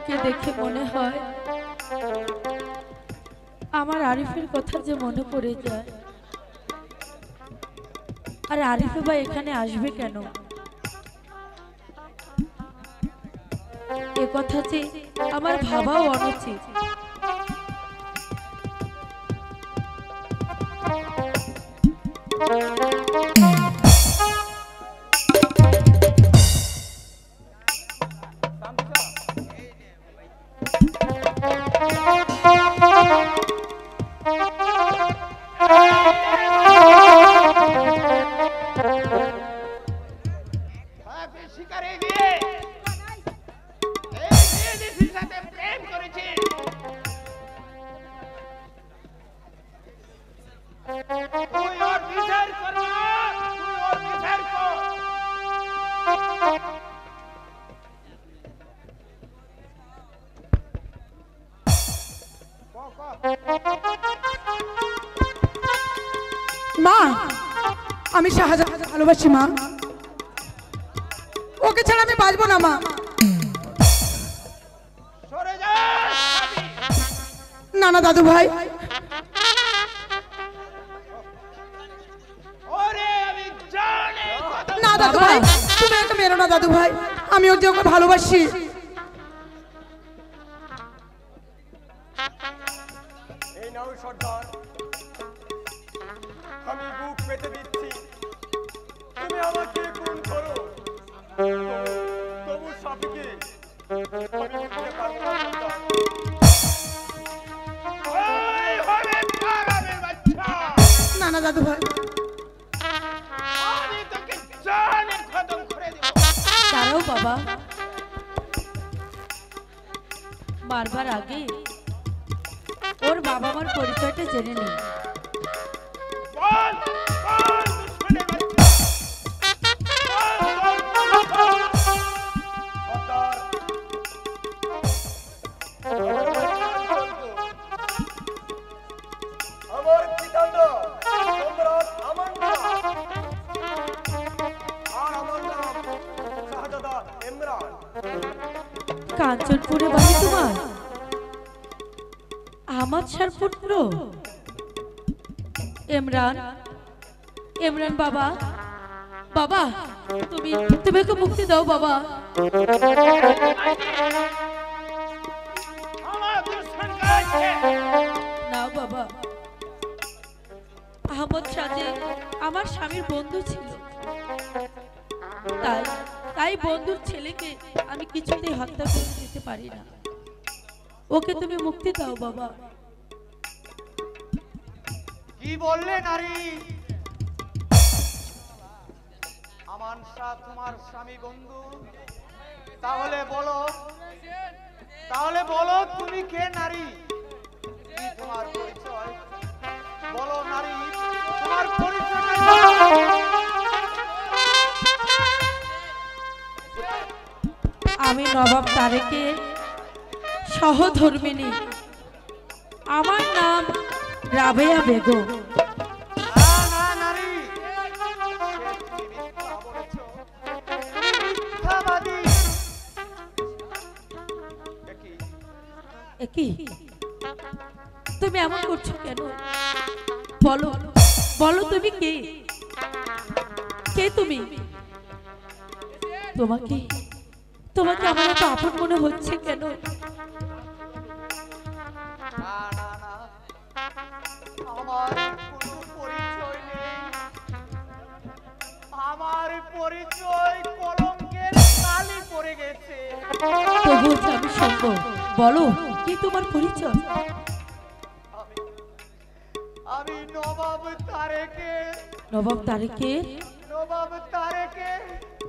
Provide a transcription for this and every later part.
তোকে দেখে মনে হয় আমার আরিফের কথা যে মনে পড়ে যায়। আর আরিফে ভাই এখানে আসবে কেন, এ কথা যে আমার ভাবাও অনুচিত। মা, আমি শাহজাহানকে ভালোবাসি মা, ওকে ছাড়া আমি বাঁচবো না মা। না না দাদু ভাই, না দাদু ভাই, তুমি ওকে মেরো না দাদু ভাই, আমি ওকে ভালোবাসি। এই নাও সর্দার, আমি বুক পেতে দিচ্ছি, তুমি আমাকে খুন করো, তবু সাথীকে আমি দিতে পারবো না সর্দার। না না দাদু ভাই, আমি তোকে জানে খতম করে দেব। দাঁড়াও বাবা, মারবার আগে ওর বাবা মার পরিচয়টা জেনে নেই। আমার পিতা সম্রাট আমান আর আমার নাম শাহজাদা ইমরান। কাঞ্চনপুরে বাড়ি তোমার? আহমদ শাহর পুত্র ইমরান? ইমরান বাবা, বাবা তুমি তুমি ওকে মুক্তি দাও বাবা। না বাবা, আহমদ শাহ যে আমার স্বামীর বন্ধু ছিল, তাই তাই বন্ধুর ছেলেকে আমি কিছুতেই হত্যা করে দিতে পারি না। ওকে তুমি মুক্তি দাও বাবা। কি বললে নারী? আমান শাহ তোমার স্বামী বন্ধু? তাহলে বলো তুমি কে নারী? কি তোমার পরিচয়? বলো নারী, তোমার পরিচয়। আমি নবাব তারেকের সহধর্মিনী, আমার নাম রাবেয়া বেগম। কি তুমি এমন করছো কেন? বলো বলো তুমি কে? কে তুমি? তোমাকে তোমাকে আমার এত আপন মনে হচ্ছে কেন? আমার পরিচয় কলঙ্কের কালি পড়ে গেছে। তবু আমি শুনবো, বলো কি তোমার পরিচয়? আমি নবাব তারেকের নবাব তারেকের নবাব তারেকের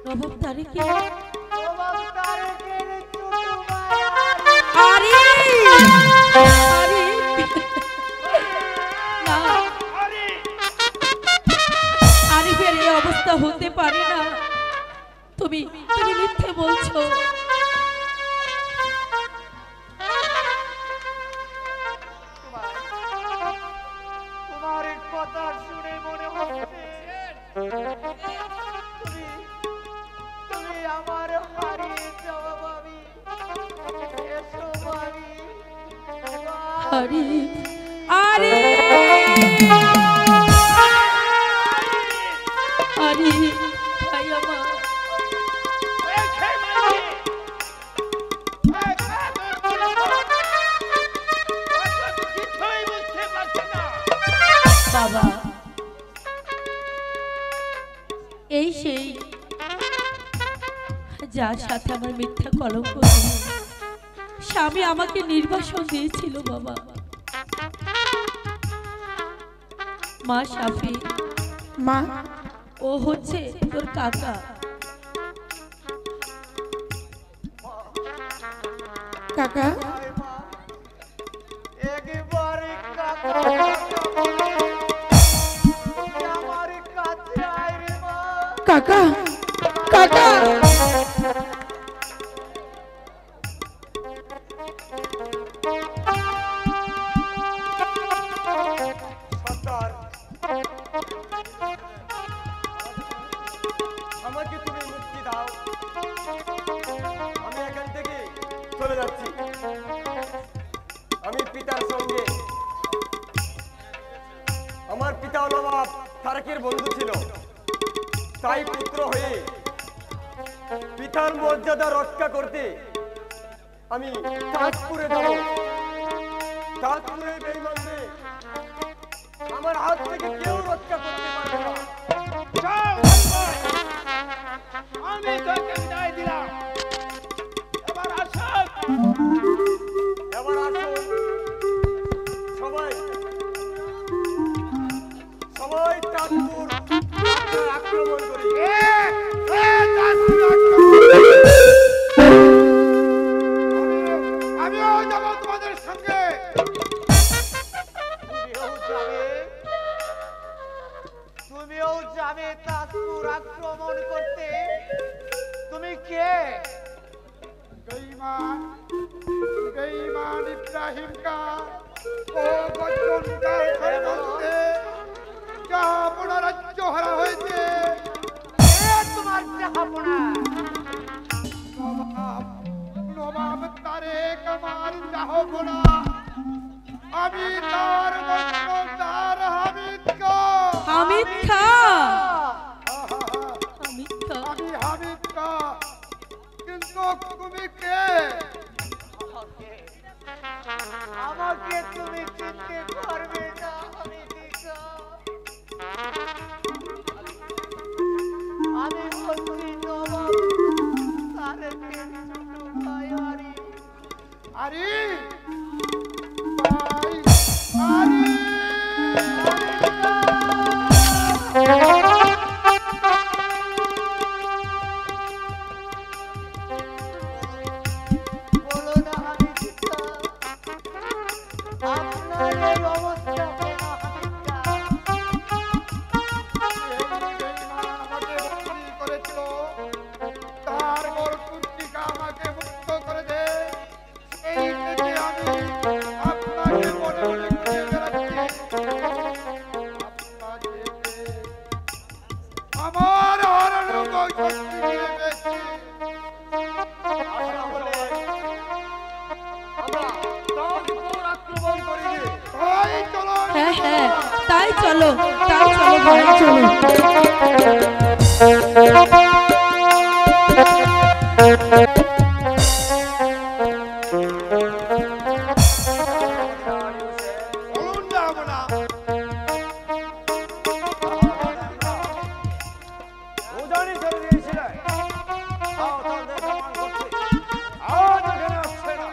নবাব তারেকের নবাব তারেকের ছোট ভাই। আরে আরে না, আরিফের এই অবস্থা হতে পারে না। তুমি তুমি মিথ্যে বলছো। তোমার কথা শুনে মনে হচ্ছে তুমি আমার হারিয়ে যাওয়া ভাবি। আরে আরে আরে ভাই আমার বাবা এই সেই যার সাথে আমার মিথ্যা কলঙ্ক ছিল। স্বামী আমাকে নির্বাসন দিয়েছিল বাবা। মা সাফি, মা ও হচ্ছে তোর কাকা। কাকা একবারে কাকা আমার কাছে আয় রে মা। কাকা কাকা সর্দার, আমাকে তুমি মুক্তি দাও, আমি এখান থেকে চলে যাচ্ছি। আমি পিতার সঙ্গে, আমার পিতা হলো বাপ তারেকের বন্ধু ছিল, তাই পুত্র হয়ে পিতার মর্যাদা রক্ষা করতে আমি তাজপুরে যাব। তাজপুরের বেঈমানদের আমার হাত থেকে কেউ রক্ষা করতে পারবে না। আমি তোকে বিদায় দিলাম। এবার আসুন, এবার আসুন সবাই, সবাই তাজপুর আক্রমণ করি। আমিও যাব তোমাদের সঙ্গে। তুমিও যাবে তাজপুর আক্রমণ করতে? তুমি কে? বেঈমান, বেঈমান ইব্রাহিম কা ও গজনকার সর্বস্তে জাহাপনা রাজ্য হারা হয়েছে। তোমার জাহাপনা নবাব তারেক আমার জাহাপনা। আমি তার বংশধর হামিদ কা। হামিদ খা, হামিদ খা। আমি হামিদ কা, কিন্তু তুমি কে? আমাকে তুমি চিনতে পারবে না। আমি দিশা, আমি হচ্ছি নবাব তারেকের ছোট ভাই আরি। আরে ভাই, আরে বলো না আমি দিশা, আপনার এই অবস্থা কেন হামিদা? আমাকে বন্দী করেছিল, তার মরতুটিকা আমাকে মুক্ত করে দে। এই থেকে আমি আপনাকে মনে মনে খুঁজে বেড়াচ্ছি। আপনাকে পেয়ে আমার হারানো শক্তি ফিরে পেয়েছি। আমরা তাজপুর আক্রমণ করি। ভাই চলো। হ্যাঁ হ্যাঁ, তাই চলো, তাই চলো ভাই, চলো। চলুন যাবো না। উজানি ছেড়ে দিয়েছিলে, সাঁওতালদের দমন করতে। আজ এখানে আসছে না,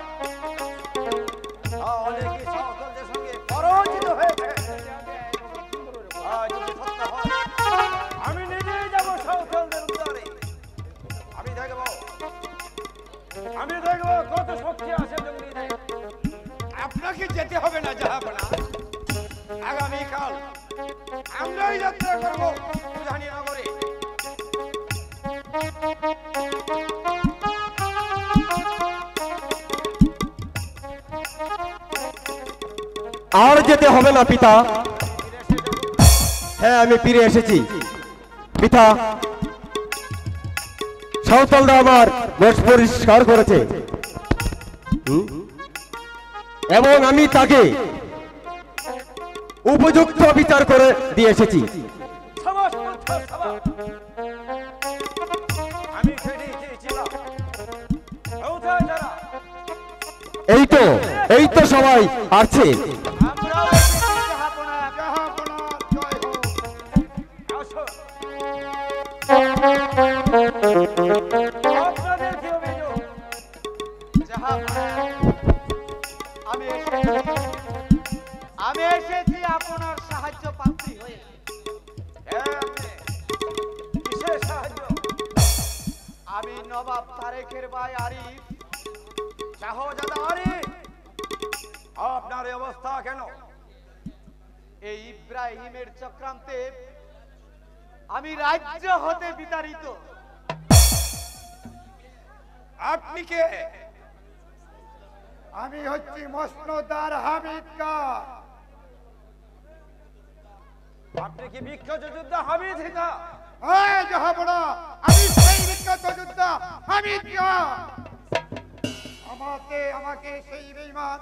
তাহলে কি সাঁওতালদের সঙ্গে পরাজিত হয়েছে? আজ যদি সত্য হয়, আমি নিজেই যাব সাঁওতালদের উদ্ধারে। আমি দেখব কত শক্তি আছে জঙ্গলিদের। আপনাকে যেতে হবে না জাহাপনা। আগামীকাল আমরাই যাত্রা করবো উজানি নগরে। আর যেতে হবে না পিতা। হ্যাঁ, আমি ফিরে এসেছি পিতা। সাঁওতালরা আমার বেশ পরিষ্কার করেছে। এবং আমি তাকে উপযুক্ত বিচার করে দিয়ে এসেছি। সাবাস পুত্র, সাবাস। আমি সেটাই চেয়েছিলাম। কোথায় তারা? এই তো সবাই আছে। আমরাও এসেছি জাহাপনা। জাহাপনা জয় হোক। আসো। আপনাদের কি অভিযোগ? আমি এসেছি আপনার সাহায্য প্রার্থী হয়ে। হ্যাঁ, আপনি। কিসের সাহায্য? আমি নবাব তারেকের ভাই আরিফ। শাহজাদা আরিফ, আপনার এই অবস্থা কেন? এই ইব্রাহিমের চক্রান্তে আমি রাজ্য হতে বিতাড়িত। আপনি কে? আমি হচ্ছি মসনদার হামিদ কা। আপনি কি বিখ্যাত যোদ্ধা হামিদ হিকা? হ্যাঁ জাহাপনা, আমি সেই বিখ্যাত যোদ্ধা হামিদ কা। আমাকে সেই বেঈমান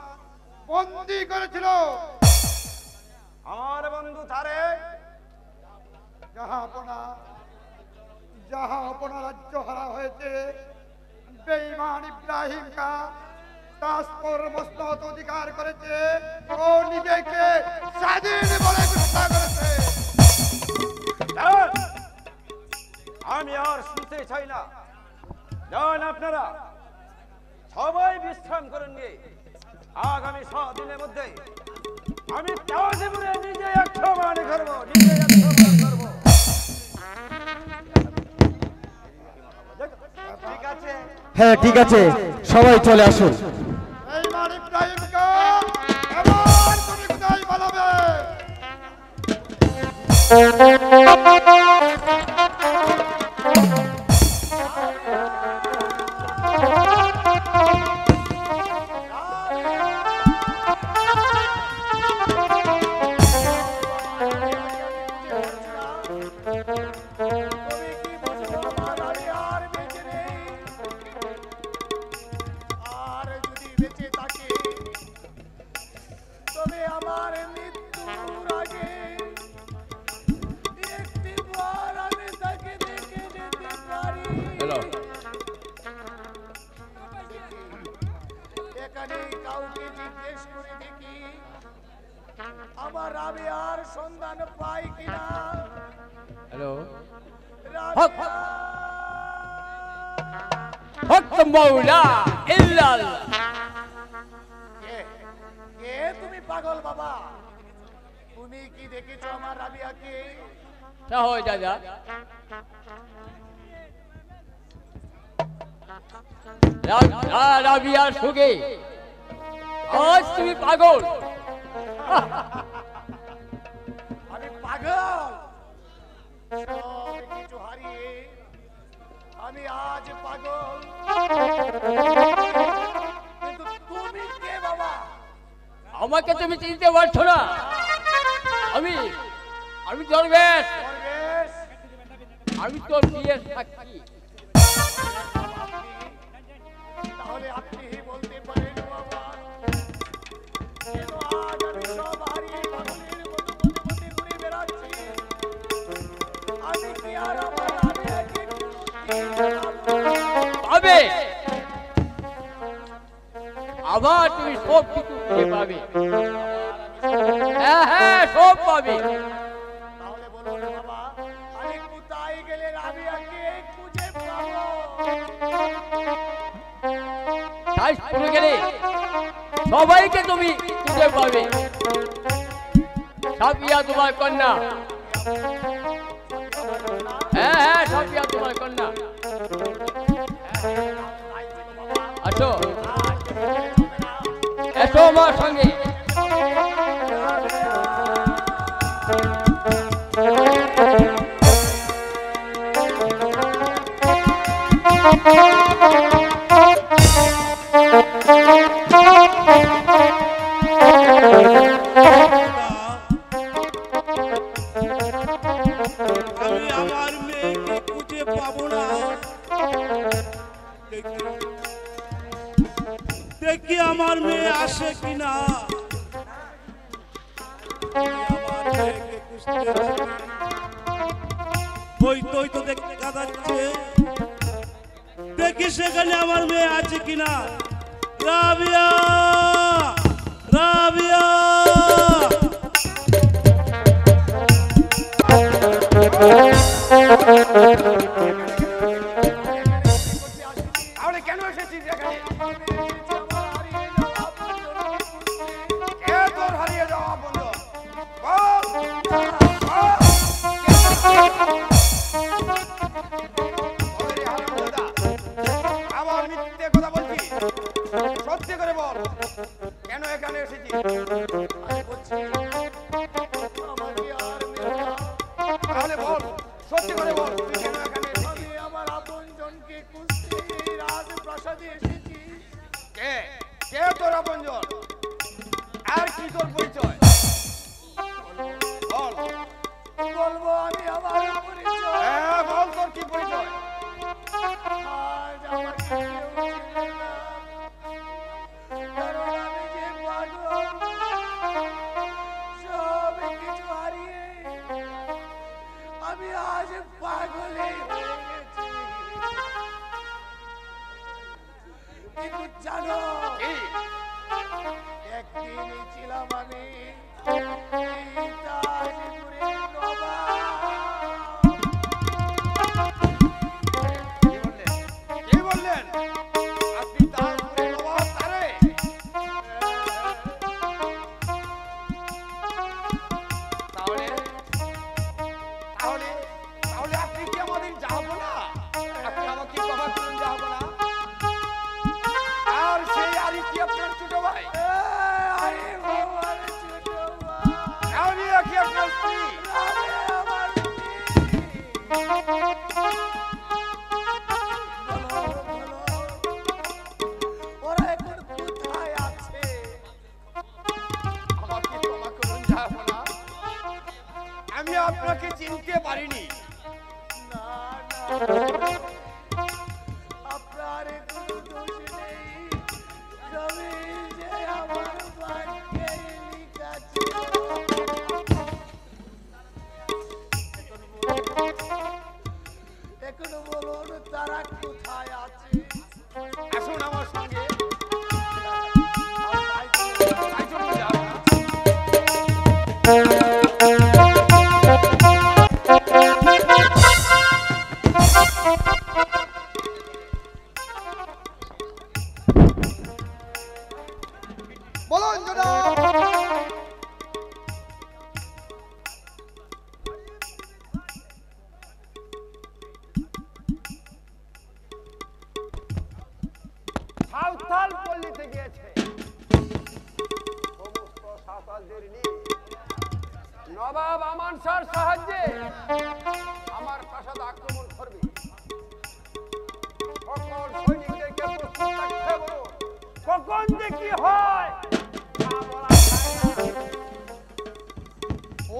বন্দী করেছিল। আমার বন্ধু তারেক জাহাপনা রাজ্য হারা হয়েছে। বেঈমান ইব্রাহিম কা তাসপর মসনদ অধিকার করেছে। ও নিজেকে স্বাধীন বলে ঘোষণা করেছে। যান! আমি আর শুনতে চাই না। যান আপনারা, সবাই বিশ্রাম করেন গে। আগামী 7 দিনের মধ্যে আমি তাজপুরে নিজে আক্রমণ করবো। ঠিক আছে, হ্যাঁ ঠিক আছে, সবাই চলে আসুন। বেঈমান ইব্রাহিম কা এবার তুমি কোথায় পালাবে? আর যদি বেঁচে থাকে তবে আমার মৃত্যুর আগে একটি বার আমি তাকে দেখে যেতে পারি। এখানে কাউকে জিজ্ঞেস করে দেখি আমার রাবিয়ার সন্ধান পাই কিনা। হ্যালো, রাবিয়া! হক মাওলা ইল্লাল্লাহ। কে তুমি পাগল বাবা? তুমি কি দেখেছো আমার রাবিয়াকে? শাহজাদা, রাবিয়ার সুগে আজ তুমি পাগল। আমি পাগল? সব কিছু হারিয়ে আমি আজ পাগল। কিন্তু তুমি কে বাবা? আমাকে তুমি চিনতে পারছো না? আমি দরবেশ। দরবেশ? আমি তোর বিয়ের সাক্ষী। তাহলে আপনি বলতে পারেন বাবা, কেন আজ আমি সব হারিয়ে পাগলের মতো পথে পথে ঘুরে বেড়াচ্ছি? আমি কি আর আমার রাবিয়াকে পাবে, আবার তুমি সব কিছু ফিরে পাবে। হ্যাঁ হ্যাঁ, সব পাবে। তাহলে বলুন বাবা, আমি কোথায় গেলে রাবিয়াকে খুঁজে পাবো? তাজপুরে গেলে সবাইকে তুমি খুঁজে পাবে। সাফিয়া তোমার কন্যা। হ্যাঁ হ্যাঁ, সাফিয়া তোমার কন্যা। আসো, এসো আমার সঙ্গে। আমি আমার মেয়েকে খুঁজে পাবো না। দেখি আমার মেয়ে আসে কিনা। ওই তো দেখা যাচ্ছে, দেখি সেখানে আমার মেয়ে আছে কিনা। রাবিয়া, রাবিয়া, তাহলে কেন এসেছিস এখানে? কে তোর হারিয়ে যাওয়া বন্ধু? বল, বল। বলেরে হারামজাদা, আবার মিথ্যে কথা বলছিস? সত্যি করে বল, কেন এখানে এসেছিস? তাহলে বল, সত্যি করে বল, তুই কেন এখানে এসেছিস? আমার আপনজনকে খুঁজতে রাজপ্রাসাদে এসেছি। কে কে তোর আপনজন? আর কি তোর পরিচয়? বল। বলবো আমি আমার পরিচয়? হ্যাঁ, বল তোর কি পরিচয়? আজ আমাকে কেউ চেনে না, কারণ আমি যে পাগল, সব কিছু হারিয়ে আমি আজ পাগলে হয়ে গেছি। কিন্তু জানো, কি? একদিন ছিলাম আমি এই তাজপুরের নবাব। কি বললেন? আপনি তাজপুরের নবাব তারে? তাহলে তাহলে তাহলে আপনি কি আমাদের যাবো না? আপনি আমাকে ক্ষমা করুন, যাবো না? আর সেই আরি কি আপনার ছোট ভাই? আরে বাবার ছোট ভাই, আমি কি আপনার স্ত্রী? আরে আমার ওরা এখন কোথায় আছে? আমাকে ক্ষমা করুন, যাবো না? আমি আপনাকে চিনতে পারিনি। না না, আপনার কোনো দোষ নেই, সবই যে আমার ভাগ্যে লেখা ছিল। এখন বলুন তারা কোথায় আছে? আসুন আমার সঙ্গে। তাই চলুন। তাই চলুন, যাবো না? বলুন জনাব। সাঁওতাল পল্লীতে গিয়েছে। সমস্ত সাঁওতালদের নিয়ে নবাব আমান শাহর সাহায্যে আমার প্রাসাদ আক্রমণ করবে। সকল সৈনিকদেরকে প্রস্তুত থাকতে বলো। কখন যে কি হয় তা বলা যায় না।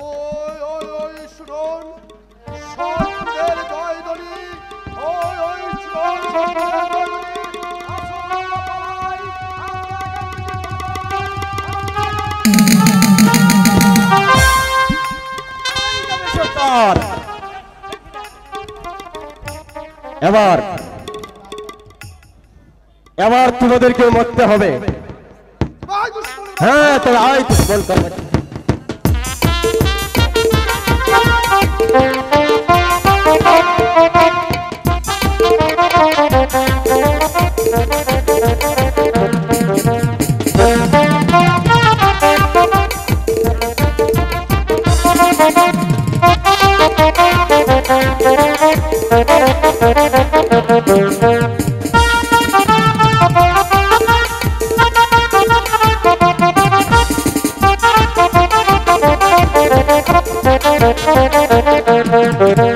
ওই ওই ওই শুনুন, সত্যের জয়ধ্বনি। ওই ওই শুনুন, সত্যের জয়ধ্বনি। আসুন আমরা পালাই, আমরা সরকার, এবার এবার তোমাদেরকে মরতে হবে। ভাই দুশ্মন হ্যাঁ, তবে আয় তো বল কর। Thank you.